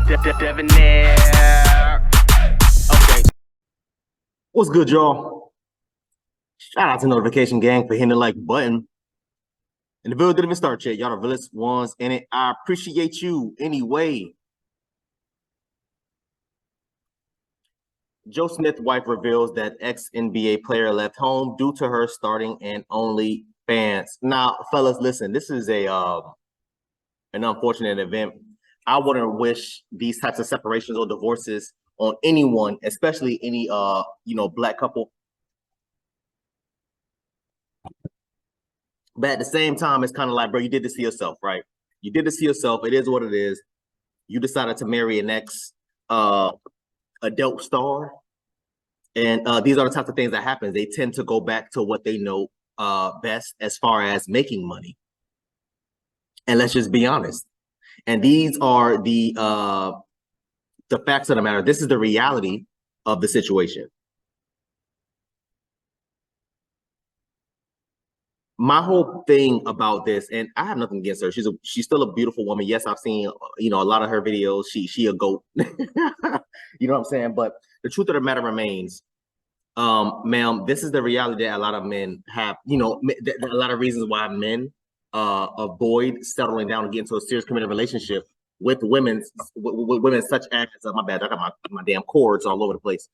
Debonair. Okay. What's good, y'all? Shout out to Notification Gang for hitting the like button. And the video didn't even start yet. Y'all the realest ones in it. I appreciate you anyway. Joe Smith's wife reveals that ex-NBA player left home due to her starting an OnlyFans. Now, fellas, listen, this is an unfortunate event. I wouldn't wish these types of separations or divorces on anyone, especially any black couple. But at the same time, it's kind of like, bro, you did this to yourself, right? You did this to yourself. It is what it is. You decided to marry an ex-adult star. And these are the types of things that happen. They tend to go back to what they know best as far as making money. And let's just be honest. And these are the facts of the matter. This is the reality of the situation. My whole thing about this, and I have nothing against her. She's still a beautiful woman. Yes, I've seen a lot of her videos. She a goat. You know what I'm saying? But the truth of the matter remains, ma'am, this is the reality that a lot of men have. A lot of reasons why men avoid settling down and get into a serious committed relationship with women such as my bad, I got my damn cords all over the place.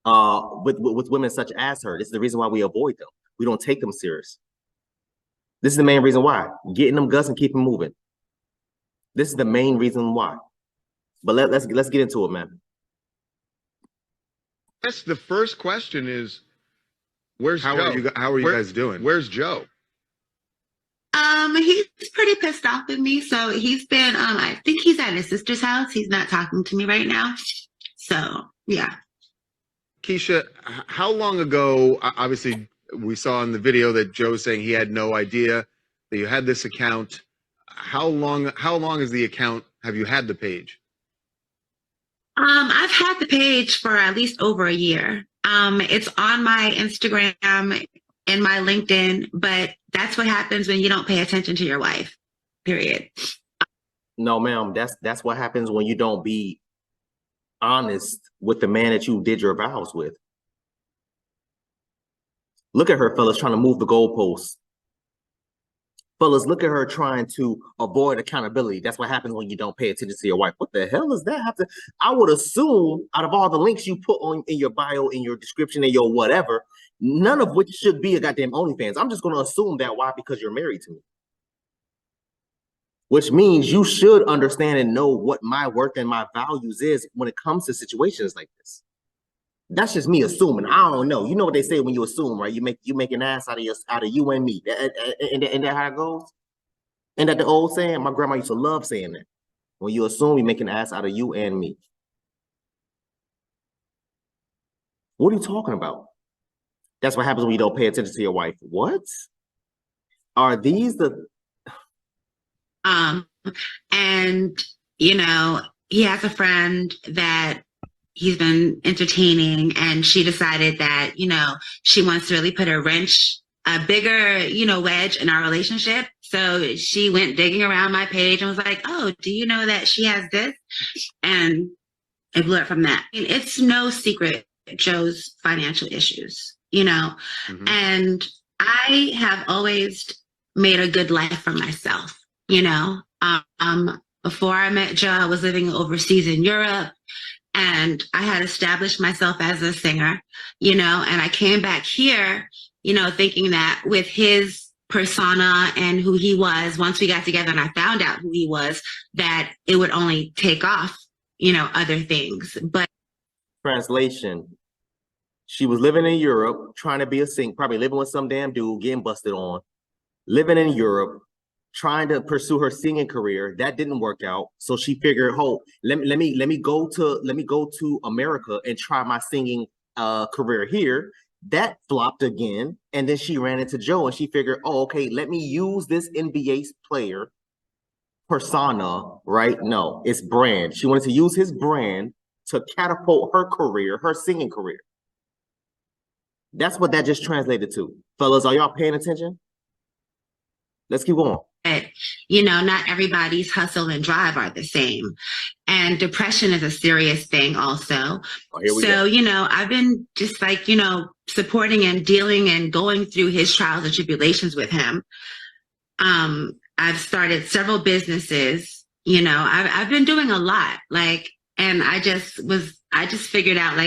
With women such as her. This is the reason why we avoid them. We don't take them serious. This is the main reason why. Getting them guts and keep them moving. This is the main reason why. But let's get into it, man. Yes, the first question is, where's Joe? How are you guys doing? Where's Joe? He's pretty pissed off with me. So he's been, I think he's at his sister's house. He's not talking to me right now. So, yeah. Kisha, how long ago, obviously, we saw in the video that Joe was saying he had no idea that you had this account. How long is the account? Have you had the page? I've had the page for at least over a year. It's on my Instagram and my LinkedIn, but that's what happens when you don't pay attention to your wife, period. No, ma'am, that's what happens when you don't be honest with the man that you did your vows with. Look at her, fellas, trying to move the goalposts. Fellas, look at her trying to avoid accountability. That's what happens when you don't pay attention to your wife. What the hell does that have to? I would assume out of all the links you put in your bio, in your description, in your whatever, none of which should be a goddamn OnlyFans. I'm just going to assume that. Why? Because you're married to me. Which means you should understand and know what my worth and my values is when it comes to situations like this. That's just me assuming. I don't know. You know what they say when you assume, right? You make an ass out of you and me. And that how it goes? And that the old saying? My grandma used to love saying that. When you assume, you make an ass out of you and me. What are you talking about? That's what happens when you don't pay attention to your wife. What? Are these the... And, he has a friend that he's been entertaining, and she decided that, she wants to really put a bigger, wedge in our relationship. So she went digging around my page and was like, oh, do you know that she has this? And it blew up from that. It's no secret Joe's financial issues, Mm-hmm. and I have always made a good life for myself, Before I met Joe, I was living overseas in Europe. And I had established myself as a singer, and I came back here, thinking that with his persona and who he was, once we got together and I found out who he was, that it would only take off, other things. But translation, she was living in Europe, trying to be a singer, probably living with some damn dude, getting busted on, living in Europe, trying to pursue her singing career. That didn't work out, so she figured, let me go to America and try my singing career here. That flopped again, and then she ran into Joe, and she figured, okay, let me use this NBA player persona, right? No, it's brand. She wanted to use his brand to catapult her career, her singing career. That's what that just translated to. Fellas, are y'all paying attention? Let's keep going. not everybody's hustle and drive are the same. And depression is a serious thing also. Oh, here we So, go. I've been just like, supporting and dealing and going through his trials and tribulations with him. I've started several businesses, I've been doing a lot, and I just figured out,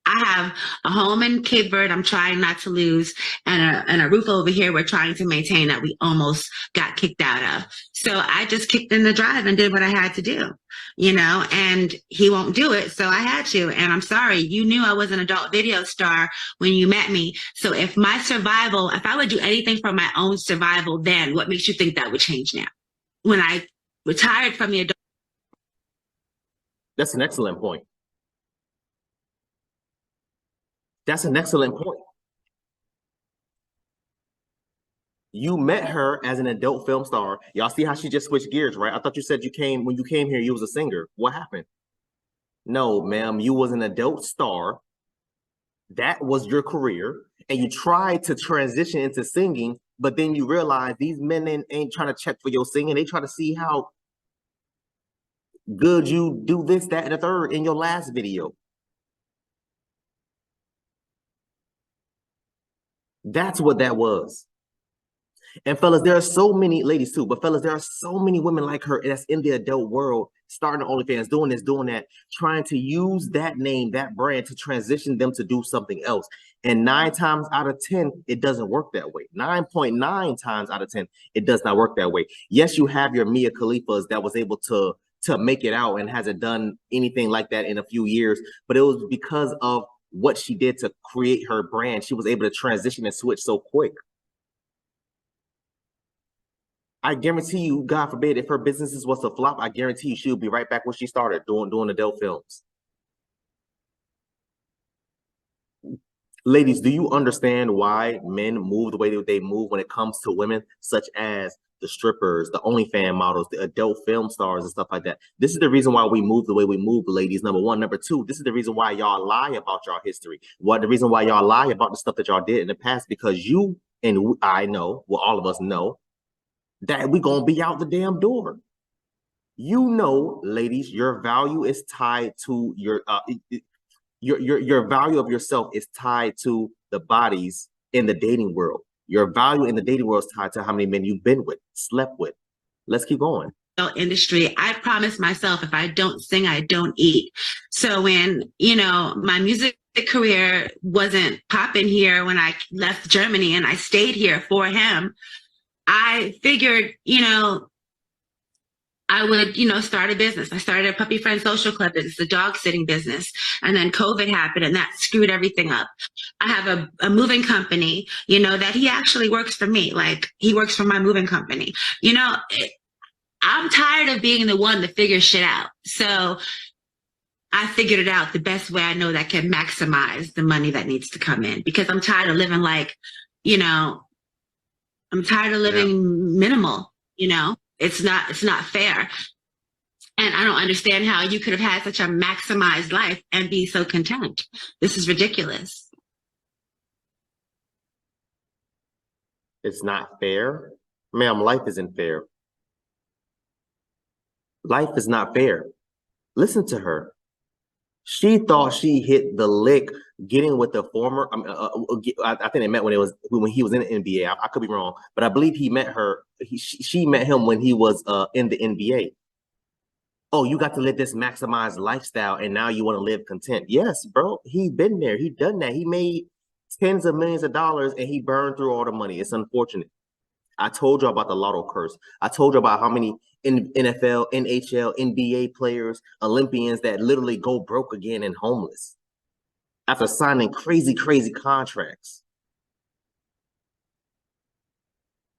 I have a home in Cape Verde I'm trying not to lose, and a roof over here we're trying to maintain that we almost got kicked out of. So I just kicked in the drive and did what I had to do, and he won't do it. So I had to, and I'm sorry, you knew I was an adult video star when you met me. So if I would do anything for my own survival, then what makes you think that would change now? When I retired from the adult. That's an excellent point. That's an excellent point. You met her as an adult film star. Y'all see how she just switched gears, right? I thought you said when you came here, you was a singer. What happened? No, ma'am, you was an adult star. That was your career. And you tried to transition into singing, but then you realize these men ain't trying to check for your singing. They try to see how good you do this, that, and the third in your last video. That's what that was. And fellas, there are so many ladies too, but fellas, there are so many women like her that's in the adult world, starting OnlyFans, doing this, doing that, trying to use that name, that brand to transition them to do something else. And 9 times out of 10, it doesn't work that way. 9.9 times out of 10, it does not work that way. Yes, you have your Mia Khalifas that was able to make it out and hasn't done anything like that in a few years, but it was because of what she did to create her brand. She was able to transition and switch so quick. I guarantee you, God forbid, if her businesses was to flop, I guarantee you she'll be right back where she started doing adult films. Ladies, do you understand why men move the way that they move when it comes to women, such as the strippers, the OnlyFans models, the adult film stars, and stuff like that? This is the reason why we move the way we move, ladies. Number one. Number two, this is the reason why y'all lie about y'all history. The reason why y'all lie about the stuff that y'all did in the past, because you and I know, well, all of us know, that we gonna be out the damn door. Ladies, your value is tied to your value of yourself is tied to the bodies in the dating world. Your value in the dating world is tied to how many men you've been with, slept with. Let's keep going. Industry, I promised myself, if I don't sing, I don't eat. So when, my music career wasn't popping here when I left Germany and I stayed here for him, I figured, I would, start a business. I started a puppy friend social club business, a dog sitting business. And then COVID happened and that screwed everything up. I have a moving company, that he actually works for me. Like, he works for my moving company. I'm tired of being the one to figure shit out. So I figured it out the best way I know that can maximize the money that needs to come in, because I'm tired of living I'm tired of living minimal, it's not fair. And I don't understand how you could have had such a maximized life and be so content. This is ridiculous. It's not fair? Ma'am, life isn't fair. Life is not fair. Listen to her. She thought she hit the lick getting with the former. I think they met when he was in the NBA. I could be wrong, but I believe he met her. She met him when he was in the NBA. Oh, you got to live this maximized lifestyle, and now you want to live content. Yes, bro. He been there. He done that. He made tens of millions of dollars, and he burned through all the money. It's unfortunate. I told you about the lotto curse. I told you about how many NFL, NHL, NBA players, Olympians that literally go broke again and homeless after signing crazy, crazy contracts.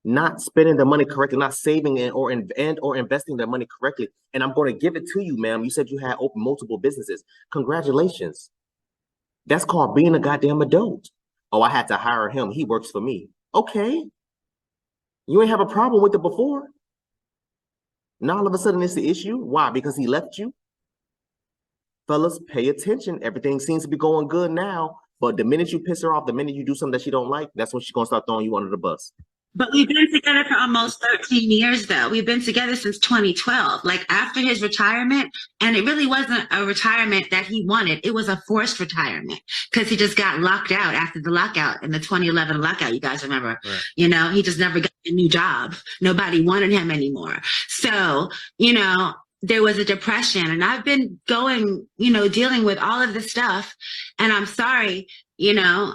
Not spending the money correctly, not saving or investing their money correctly. And I'm going to give it to you, ma'am. You said you had opened multiple businesses. Congratulations. That's called being a goddamn adult. Oh, I had to hire him. He works for me. Okay. You ain't have a problem with it before. Now all of a sudden it's the issue. Why? Because he left you? Fellas, pay attention. Everything seems to be going good now. But the minute you piss her off, the minute you do something that she don't like, that's when she's going to start throwing you under the bus. But we've been together for almost 13 years, though. We've been together since 2012, like after his retirement. And it really wasn't a retirement that he wanted. It was a forced retirement because he just got locked out after the lockout in the 2011 lockout. You guys remember, Right. you know, he just never got a new job. Nobody wanted him anymore. So, you know, there was a depression, and I've been going, you know, dealing with all of this stuff. And I'm sorry, you know,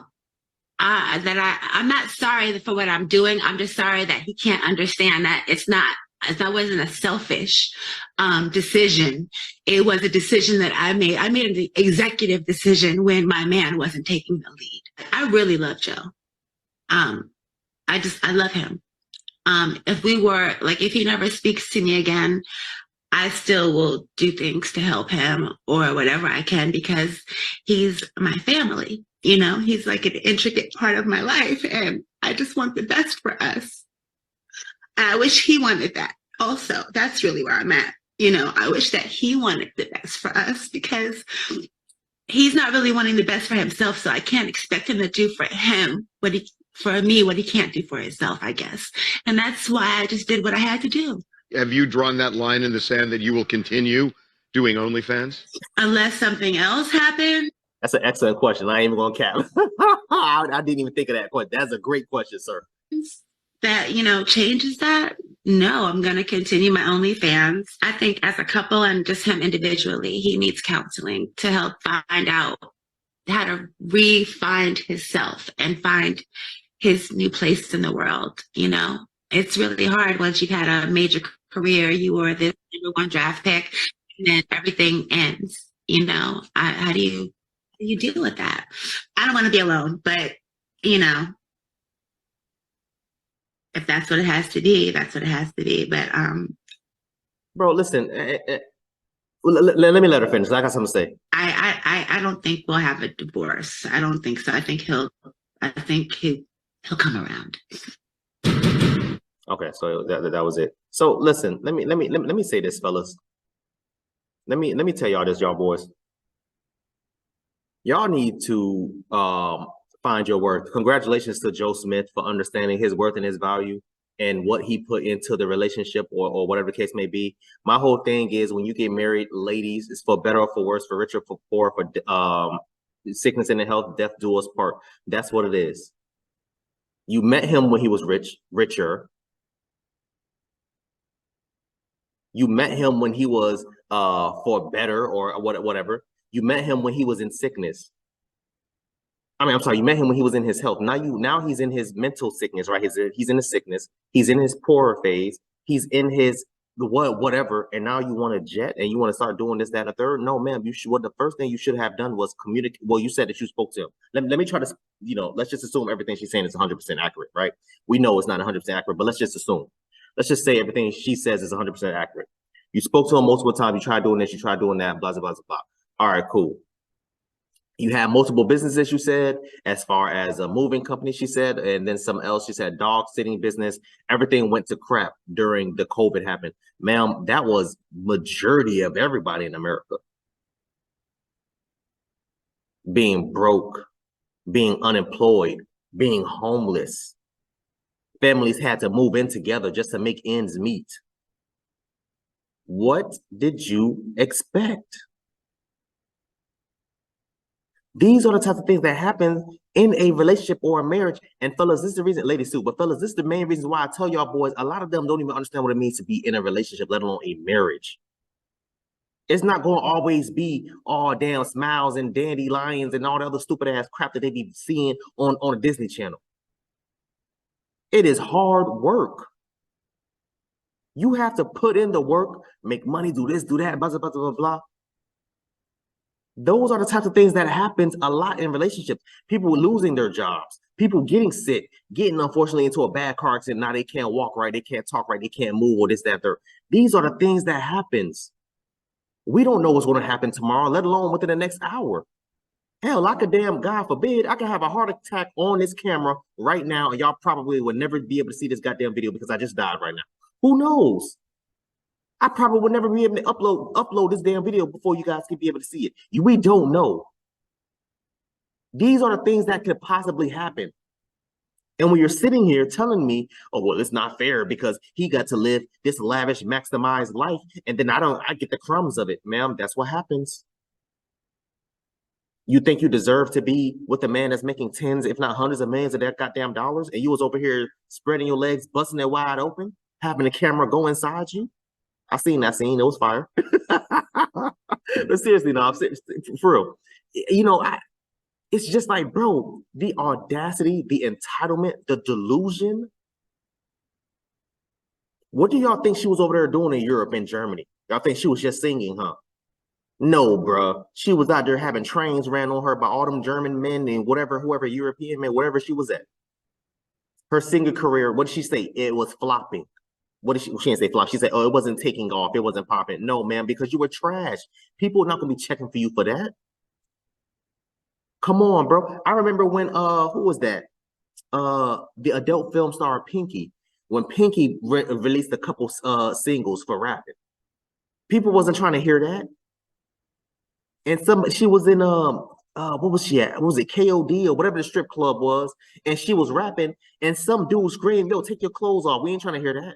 I'm not sorry for what I'm doing. I'm just sorry that he can't understand that that wasn't a selfish decision. It was a decision that I made. I made an executive decision when my man wasn't taking the lead. I really love Joe. I love him. If he never speaks to me again, I still will do things to help him or whatever I can because he's my family. You know, he's like an intricate part of my life, and I just want the best for us. I wish he wanted that also. That's really where I'm at. You know, I wish that he wanted the best for us because he's not really wanting the best for himself. So I can't expect him to do for me what he can't do for himself, I guess. And that's why I just did what I had to do. Have you drawn that line in the sand that you will continue doing OnlyFans? Unless something else happens. That's an excellent question. I ain't even gonna cap. I didn't even think of that question. That's a great question, sir. That, you know, changes that. No, I'm going to continue my OnlyFans. I think as a couple and just him individually, he needs counseling to help find out how to re-find himself and find his new place in the world. You know, it's really hard once you've had a major career. You were the #1 draft pick, and then everything ends. You know, how do you deal with that? I don't want to be alone, but you know, if that's what it has to be, that's what it has to be. But bro, listen. Let me let her finish. I got something to say. I don't think we'll have a divorce. I don't think so. I think he'll come around. Okay, so that was it. So listen, let me say this, fellas. Let me tell y'all this, y'all boys. Y'all need to find your worth. Congratulations to Joe Smith for understanding his worth and his value and what he put into the relationship or whatever the case may be. My whole thing is when you get married, ladies, it's for better or for worse, for richer, for poor, for sickness and health, death do us part. That's what it is. You met him when he was richer. You met him when he was for better or whatever. You met him when he was in sickness. I mean, I'm sorry, you met him when he was in his health. Now he's in his mental sickness, right? He's in his sickness. He's in his poorer phase. He's in his whatever. And now you want to jet and you want to start doing this, that, and the third. No, ma'am. The first thing you should have done was communicate. Well, you said that you spoke to him. Let me try to, let's just assume everything she's saying is 100% accurate, right? We know it's not 100% accurate, but let's just assume. Let's just say everything she says is 100% accurate. You spoke to him multiple times. You tried doing this. You tried doing that. Blah, blah, blah, blah. All right, cool. You have multiple businesses, you said, as far as a moving company, she said, and then some else. She said dog sitting business. Everything went to crap during the COVID happened. Ma'am, that was majority of everybody in America. Being broke, being unemployed, being homeless. Families had to move in together just to make ends meet. What did you expect? These are the types of things that happen in a relationship or a marriage. And fellas, this is the reason, ladies too, but fellas, this is the main reason why I tell y'all boys, a lot of them don't even understand what it means to be in a relationship, let alone a marriage. It's not going to always be all damn smiles and dandelions and all the other stupid ass crap that they be seeing on a Disney Channel. It is hard work. You have to put in the work, make money, do this, do that, blah, blah, blah, blah, blah. Those are the types of things that happens a lot in relationships. People losing their jobs, people getting sick, getting unfortunately into a bad car accident. Now they can't walk right, they can't talk right, they can't move or this, that, third. These are the things that happens. We don't know what's going to happen tomorrow, let alone within the next hour. Hell, I could God forbid, I could have a heart attack on this camera right now, and y'all probably would never be able to see this goddamn video because I just died right now. Who knows? I probably would never be able to upload this damn video before you guys could be able to see it. We don't know. These are the things that could possibly happen. And when you're sitting here telling me, oh, well, it's not fair because he got to live this lavish, maximized life, and then I get the crumbs of it, ma'am. That's what happens. You think you deserve to be with a man that's making tens, if not hundreds of millions of that goddamn dollars, and you was over here spreading your legs, busting it wide open, having the camera go inside you? I seen that scene. It was fire. But seriously, no, I'm serious, for real. You know, it's just like, bro, the audacity, the entitlement, the delusion. What do y'all think she was over there doing in Europe and Germany? Y'all think she was just singing, huh? No, bro. She was out there having trains ran on her by all them German men and whoever European men, whatever she was at. Her singing career, what did she say? It was flopping. What did she didn't say flop. She said, oh, it wasn't taking off. It wasn't popping. No, man, because you were trash. People are not gonna be checking for you for that. Come on, bro. I remember when who was that? The adult film star Pinky, when Pinky released a couple singles for rapping. People wasn't trying to hear that. And she was in what was she at? What was it, KOD or whatever the strip club was? And she was rapping, and some dude screamed, "Yo, take your clothes off. We ain't trying to hear that."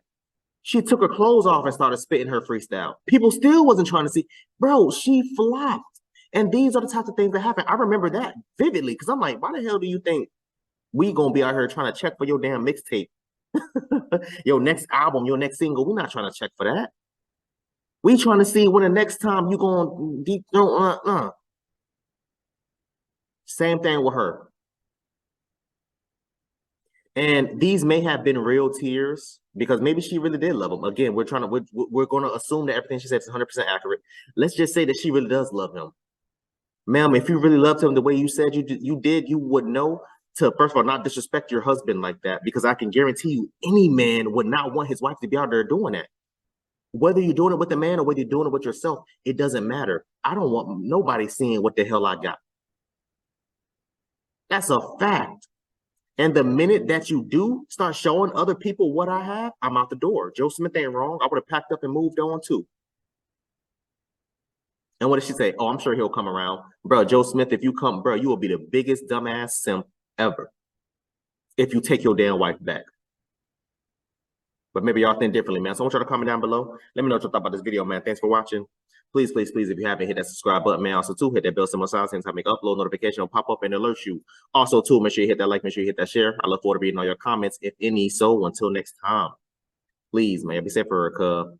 She took her clothes off and started spitting her freestyle. People still wasn't trying to see. Bro, she flopped. And these are the types of things that happen. I remember that vividly because I'm like, why the hell do you think we gonna be out here trying to check for your damn mixtape, your next album, your next single? We're not trying to check for that. We trying to see when the next time you going deep. Same thing with her. And these may have been real tears because maybe she really did love him. Again, we're going to assume that everything she said is 100% accurate. Let's just say that she really does love him. Ma'am, if you really loved him the way you said you did, you would know to, first of all, not disrespect your husband like that, because I can guarantee you any man would not want his wife to be out there doing that. Whether you're doing it with a man or whether you're doing it with yourself, it doesn't matter. I don't want nobody seeing what the hell I got. That's a fact. And the minute that you do start showing other people what I have, I'm out the door. Joe Smith ain't wrong. I would have packed up and moved on too. And what did she say? Oh, I'm sure he'll come around. Bro, Joe Smith, if you come, bro, you will be the biggest dumbass simp ever if you take your damn wife back. But maybe y'all think differently, man. So I want y'all to comment down below. Let me know what you thought about this video, man. Thanks for watching. Please, please, please, if you haven't, hit that subscribe button, man. Also, too, hit that bell symbol sign. Since I make upload notification, will pop up and alert you. Also, too, make sure you hit that like, make sure you hit that share. I look forward to reading all your comments, if any. So until next time, please, man, be safe for her, cub.